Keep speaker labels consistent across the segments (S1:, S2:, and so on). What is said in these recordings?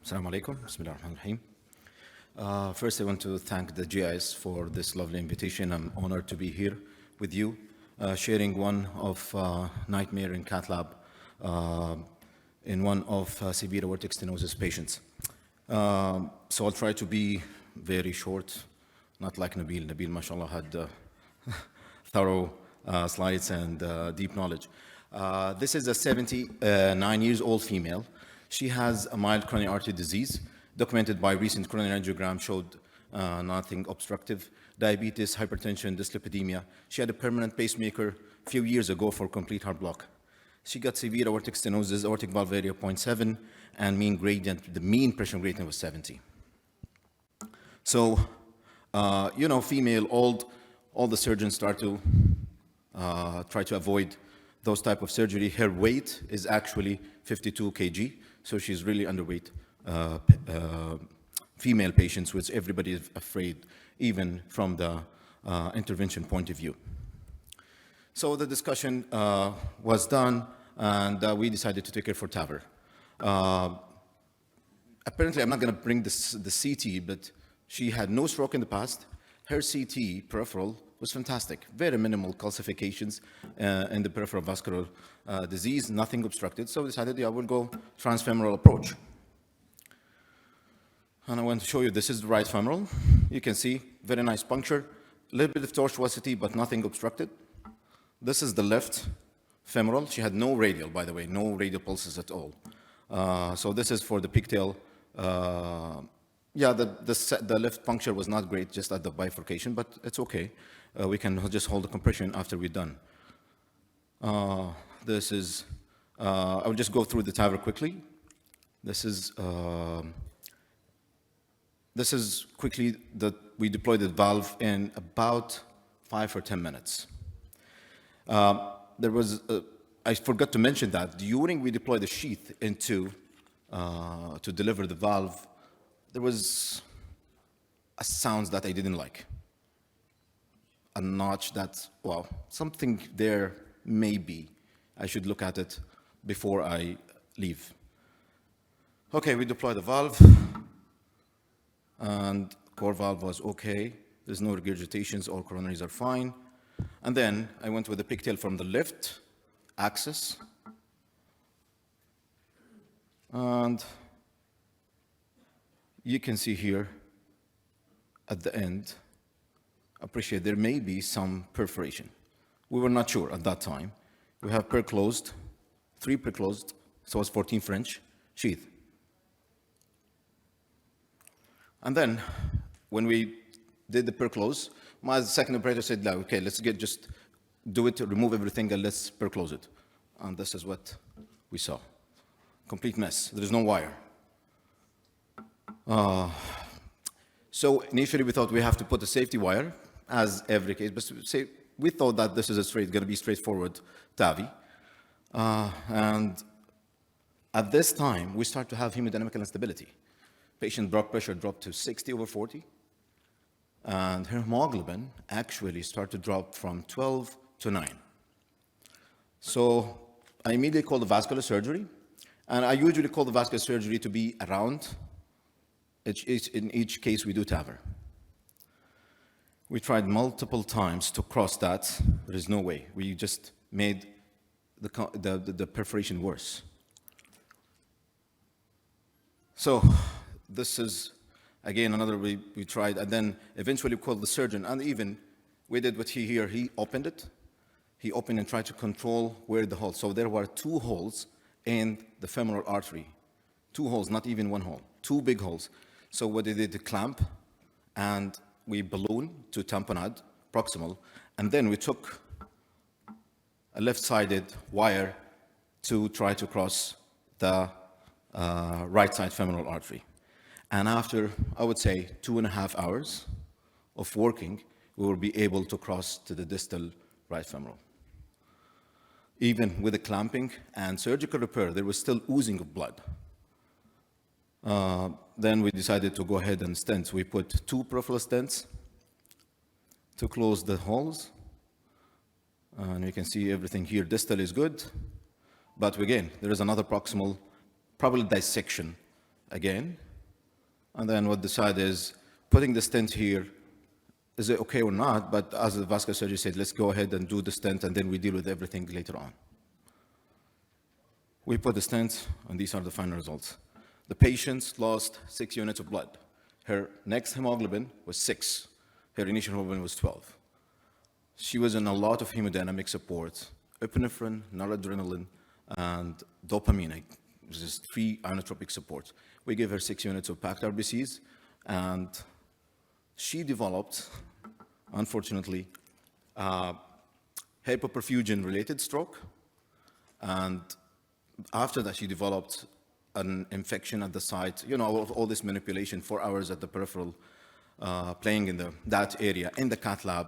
S1: Assalamu alaikum. Bismillah ar-Rahman ar-Rahim. First, I want to thank the GIS for this lovely invitation. I'm honored to be here with you, sharing one of nightmare in cath lab in one of severe aortic stenosis patients. So I'll try to be very short, not like Nabil. Nabil, mashallah, had thorough slides and deep knowledge. This is a 79 years old female. She has a mild coronary artery disease, documented by recent coronary angiogram, showed nothing obstructive, diabetes, hypertension, dyslipidemia. She had a permanent pacemaker a few years ago for complete heart block. She got severe aortic stenosis, aortic valve area 0.7, and mean gradient, the mean pressure gradient was 70. So, female, all the surgeons start to try to avoid those type of surgery. Her weight is actually 52 kg, so she's really underweight female patients, which everybody is afraid, even from the intervention point of view. So the discussion was done, and we decided to take her for TAVR. Apparently, I'm not going to bring the CT, but she had no stroke in the past. Her CT, peripheral, was fantastic. Very minimal calcifications in the peripheral vascular disease, nothing obstructed. So we decided, yeah, we'll go transfemoral approach. And I want to show you, this is the right femoral. You can see, very nice puncture, a little bit of tortuosity, but nothing obstructed. This is the left femoral. She had no radial, by the way, no radial pulses at all. So this is for the pigtail. The left puncture was not great, just at the bifurcation, but it's okay. We can just hold the compression after we're done. This is, I'll just go through the TAVR quickly. This is quickly that we deployed the valve in about 5 or 10 minutes. I forgot to mention that during we deployed the sheath into to deliver the valve, there was a sound that I didn't like. A notch that, well, something there maybe I should look at it before I leave. Okay, we deploy the valve, and core valve was okay. There's no regurgitations, all coronaries are fine. And then I went with the pigtail from the left axis, and you can see here at the end, appreciate there may be some perforation. We were not sure at that time. We have per-closed, 3 per-closed, so it's 14 French sheath. And then when we did the per-close, my second operator said, no, okay, let's just do it, remove everything, and let's per-close it. And this is what we saw. Complete mess. There is no wire. So initially we thought we have to put a safety wire, as every case, but we thought that this is going to be straightforward TAVI. And at this time, we start to have hemodynamic instability. Patient blood pressure dropped to 60/40, and her hemoglobin actually started to drop from 12 to 9. So I immediately called the vascular surgery, and I usually call the vascular surgery to be around. In each case, we do TAVR. We tried multiple times to cross that. There is no way. We just made the perforation worse. So this is, again, another way we tried. And then eventually we called the surgeon. And even we did what he opened it. He opened and tried to control where the hole. So there were 2 holes in the femoral artery. 2 holes, not even 1 hole. 2 big holes. So what they did, the clamp, and we balloon to tamponade, proximal, and then we took a left-sided wire to try to cross the right side femoral artery. And after, I would say, 2.5 hours of working, we will be able to cross to the distal right femoral. Even with the clamping and surgical repair, there was still oozing of blood. Then we decided to go ahead and stent. We put 2 peripheral stents to close the holes. And you can see everything here. Distal is good. But again, there is another proximal, probably dissection again. And then what decide is putting the stent here, is it okay or not? But as the vascular surgeon said, let's go ahead and do the stent, and then we deal with everything later on. We put the stent, and these are the final results. The patient lost 6 units of blood. Her next hemoglobin was 6. Her initial hemoglobin was 12. She was in a lot of hemodynamic support, epinephrine, noradrenaline, and dopamine, which is 3 inotropic supports. We gave her 6 units of packed RBCs, and she developed, unfortunately, hypoperfusion-related stroke, and after that, she developed an infection at the site. You know, all this manipulation, 4 hours at the peripheral, playing in that area in the cath lab,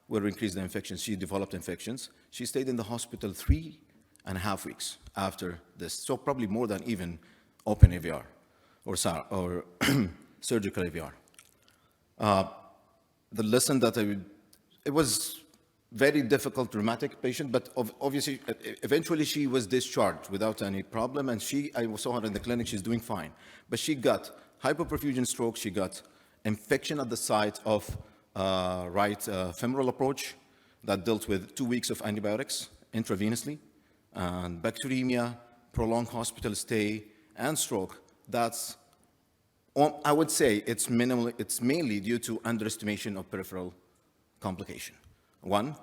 S1: will increase the infections. She developed infections. She stayed in the hospital 3.5 weeks after this, so probably more than even open AVR or surgical AVR. The lesson that it was very difficult, dramatic patient, but obviously, eventually she was discharged without any problem, and I saw her in the clinic, she's doing fine. But she got hypoperfusion stroke, she got infection at the site of right femoral approach that dealt with 2 weeks of antibiotics intravenously, and bacteremia, prolonged hospital stay, and stroke. That's, I would say, it's mainly due to underestimation of peripheral complication. One,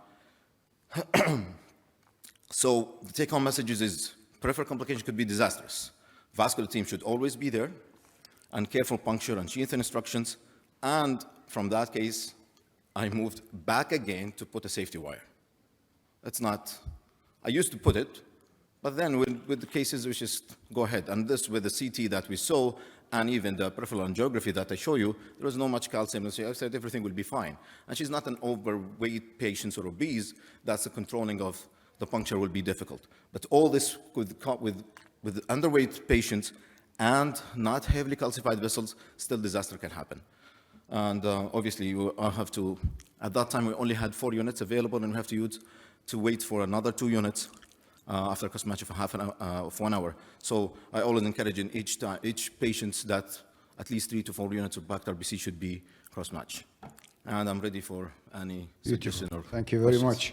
S1: so the take-home message is peripheral complication could be disastrous. Vascular team should always be there, and careful puncture and sheath instructions. And from that case, I moved back again to put a safety wire. That's not, I used to put it, but then with the cases, we just go ahead. And this with the CT that we saw, and even the peripheral angiography that I show you, there was no much calcium. So I said everything will be fine. And she's not an overweight patient or obese. That's the controlling of the puncture will be difficult. But all this with underweight patients and not heavily calcified vessels, still disaster can happen. And obviously, you have to, at that time, we only had 4 units available, and we have to wait for another 2 units after a cross-match of 1 hour. So I always encourage in each patient that at least 3 to 4 units of packed RBC should be cross-match. And I'm ready for any suggestion or
S2: Thank you very much.